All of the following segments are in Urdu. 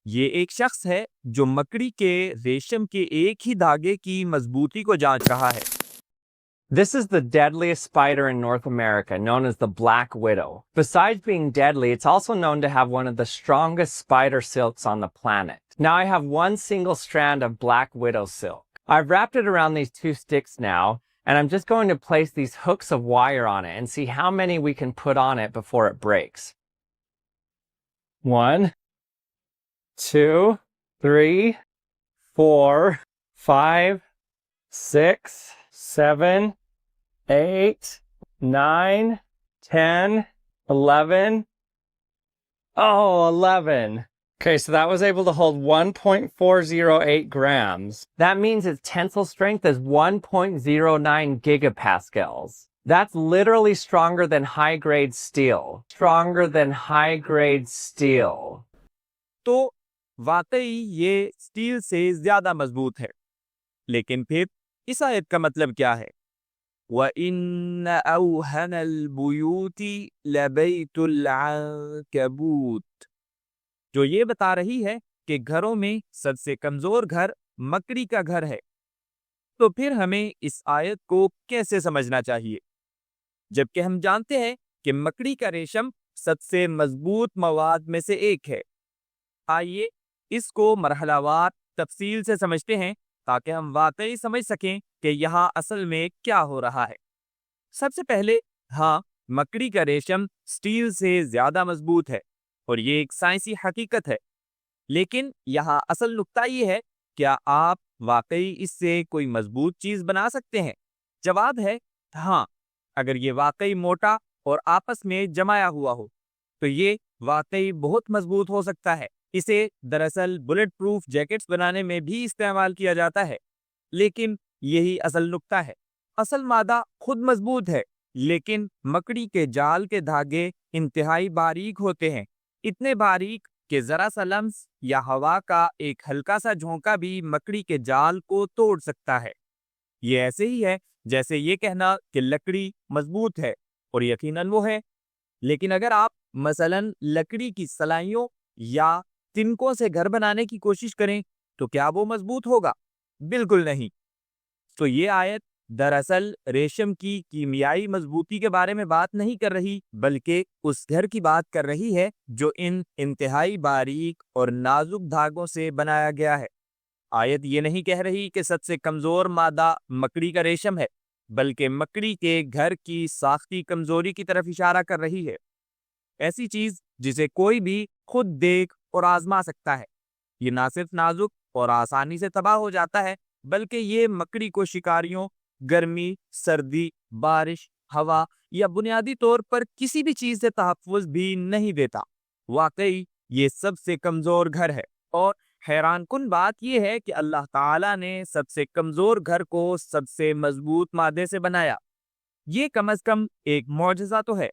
یہ ایک شخص ہے جو مکڑی کے ریشم کے ایک ہی دھاگے کی مضبوطی کو جانچ رہا ہے۔ This is the deadliest spider in North America, known as the black widow. Besides being deadly, it's also known to have one of the strongest spider silks on the planet. Now I have one single strand of black widow silk. I've wrapped it around these two sticks now, and I'm just going to place these hooks of wire on it and see how many we can put on it before it breaks. 1, 2, 3, 4, 5, 6, 7, 8, 9, 10, 11. Oh, 11. Okay, so that was able to hold 1.408 grams. That means its tensile strength is 1.09 gigapascals. That's literally stronger than high-grade steel. Stronger than high-grade steel. تو واقعی یہ سٹیل سے زیادہ مضبوط ہے، لیکن پھر اس آیت کا مطلب کیا ہے؟ وَإِنَّ أَوْهَنَ الْبُيُوتِ لَبَيْتُ الْعَنكَبُوتِ، جو یہ بتا رہی ہے کہ گھروں میں سب سے کمزور گھر مکڑی کا گھر ہے۔ تو پھر ہمیں اس آیت کو کیسے سمجھنا چاہیے؟ جبکہ ہم جانتے ہیں کہ مکڑی کا ریشم سب سے مضبوط مواد میں سے ایک ہے۔ آئیے اس کو مرحلہ وار تفصیل سے سمجھتے ہیں تاکہ ہم واقعی سمجھ سکیں کہ یہاں اصل میں کیا ہو رہا ہے۔ سب سے پہلے مکڑی کا ریشم سٹیل سے زیادہ مضبوط ہے اور یہ ایک سائنسی حقیقت ہے، لیکن یہاں اصل نقطہ یہ ہے، کیا آپ واقعی اس سے کوئی مضبوط چیز بنا سکتے ہیں؟ جواب ہے ہاں، اگر یہ واقعی موٹا اور آپس میں جمایا ہوا ہو تو یہ واقعی بہت مضبوط ہو سکتا ہے۔ اسے دراصل بلٹ پروف جیکٹس بنانے میں بھی استعمال کیا جاتا ہے، لیکن یہی اصل نقطہ ہے۔ اصل مادہ خود مضبوط ہے، لیکن مکڑی کے جال کے دھاگے انتہائی باریک ہوتے ہیں، اتنے باریک کہ ذرا سا لمس یا ہوا کا ایک ہلکا سا جھونکا بھی مکڑی کے جال کو توڑ سکتا ہے۔ یہ ایسے ہی ہے جیسے یہ کہنا کہ لکڑی مضبوط ہے، اور یقیناً وہ ہے، لیکن اگر آپ مثلاً لکڑی کی سلائیوں یا تنکوں سے گھر بنانے کی کوشش کریں تو کیا وہ مضبوط ہوگا؟ بالکل نہیں۔ تو یہ آیت دراصل ریشم کی کیمیائی مضبوطی کے بارے میں بات نہیں کر رہی، بلکہ اس گھر کی بات کر رہی ہے جو ان انتہائی باریک اور نازک دھاگوں سے بنایا گیا ہے۔ آیت یہ نہیں کہہ رہی کہ سب سے کمزور مادہ مکڑی کا ریشم ہے، بلکہ مکڑی کے گھر کی ساختی کمزوری کی طرف اشارہ کر رہی ہے، ایسی چیز جسے کوئی بھی خود دیکھ اور آزما سکتا ہے۔ یہ نہ صرف نازک اور آسانی سے تباہ ہو جاتا ہے، بلکہ یہ مکڑی کو شکاریوں، گرمی، سردی، بارش، ہوا یا بنیادی طور پر کسی بھی چیز سے تحفظ بھی نہیں دیتا۔ واقعی یہ سب سے کمزور گھر ہے، اور حیران کن بات یہ ہے کہ اللہ تعالیٰ نے سب سے کمزور گھر کو سب سے مضبوط مادے سے بنایا۔ یہ کم از کم ایک معجزہ تو ہے،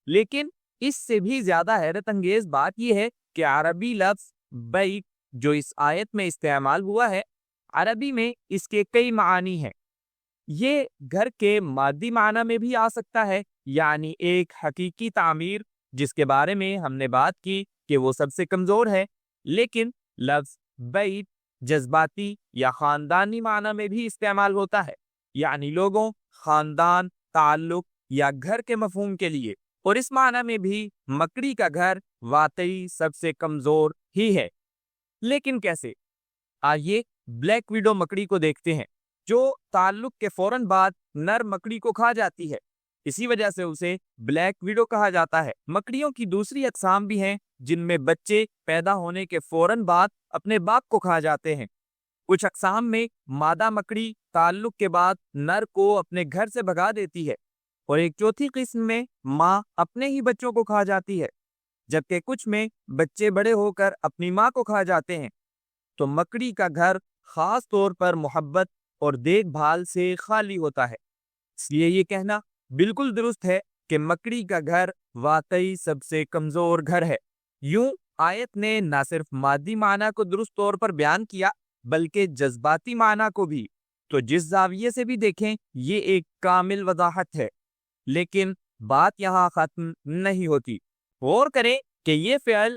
لیکن اس سے بھی زیادہ حیرت انگیز بات یہ ہے کہ عربی لفظ بیت جو اس آیت میں استعمال ہوا ہے، عربی میں اس کے کئی معانی ہیں۔ یہ گھر کے مادی معنی میں بھی آ سکتا ہے، یعنی ایک حقیقی تعمیر جس کے بارے میں ہم نے بات کی کہ وہ سب سے کمزور ہے، لیکن لفظ بیت جذباتی یا خاندانی معنی میں بھی استعمال ہوتا ہے، یعنی لوگوں، خاندان، تعلق یا گھر کے مفہوم کے لیے، اور اس معنی میں بھی مکڑی کا گھر واقعی سب سے کمزور ہی ہے۔ لیکن کیسے؟ آئیے بلیک ویڈو مکڑی کو دیکھتے ہیں، جو تعلق کے فوراً بعد نر مکڑی کو کھا جاتی ہے، اسی وجہ سے اسے بلیک ویڈو کہا جاتا ہے۔ مکڑیوں کی دوسری اقسام بھی ہیں جن میں بچے پیدا ہونے کے فوراً بعد اپنے باپ کو کھا جاتے ہیں۔ کچھ اقسام میں مادہ مکڑی تعلق کے بعد نر کو اپنے گھر سے بھگا دیتی ہے، اور ایک چوتھی قسم میں ماں اپنے ہی بچوں کو کھا جاتی ہے، جبکہ کچھ میں بچے بڑے ہو کر اپنی ماں کو کھا جاتے ہیں۔ تو مکڑی کا گھر خاص طور پر محبت اور دیکھ بھال سے خالی ہوتا ہے، اس لیے یہ کہنا بالکل درست ہے کہ مکڑی کا گھر واقعی سب سے کمزور گھر ہے۔ یوں آیت نے نہ صرف مادی معنی کو درست طور پر بیان کیا، بلکہ جذباتی معنی کو بھی۔ تو جس زاویے سے بھی دیکھیں یہ ایک کامل وضاحت ہے، لیکن بات یہاں ختم نہیں ہوتی۔ غور کریں کہ یہ فعل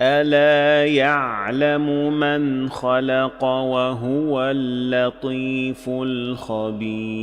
ألا يعلم من خلق وهو اللطيف الخبير।